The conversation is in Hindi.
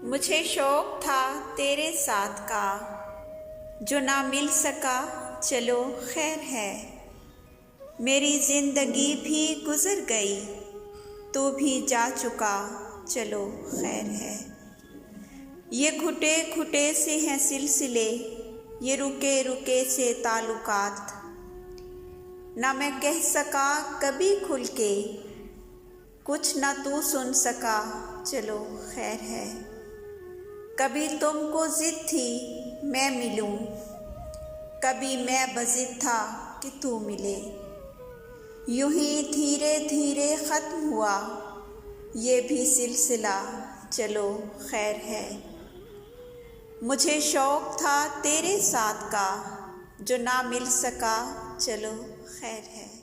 मुझे शौक़ था तेरे साथ का, जो ना मिल सका चलो खैर है। मेरी ज़िंदगी भी गुज़र गई, तू भी जा चुका चलो खैर है। ये घुटे घुटे से हैं सिलसिले, ये रुके रुके से ताल्लुकात। ना मैं कह सका कभी खुल के, कुछ ना तू सुन सका चलो खैर है। कभी तुमको ज़िद थी मैं मिलूं, कभी मैं बज़िद था कि तू मिले। यूं ही धीरे धीरे ख़त्म हुआ ये भी सिलसिला चलो खैर है। मुझे शौक़ था तेरे साथ का, जो ना मिल सका चलो खैर है।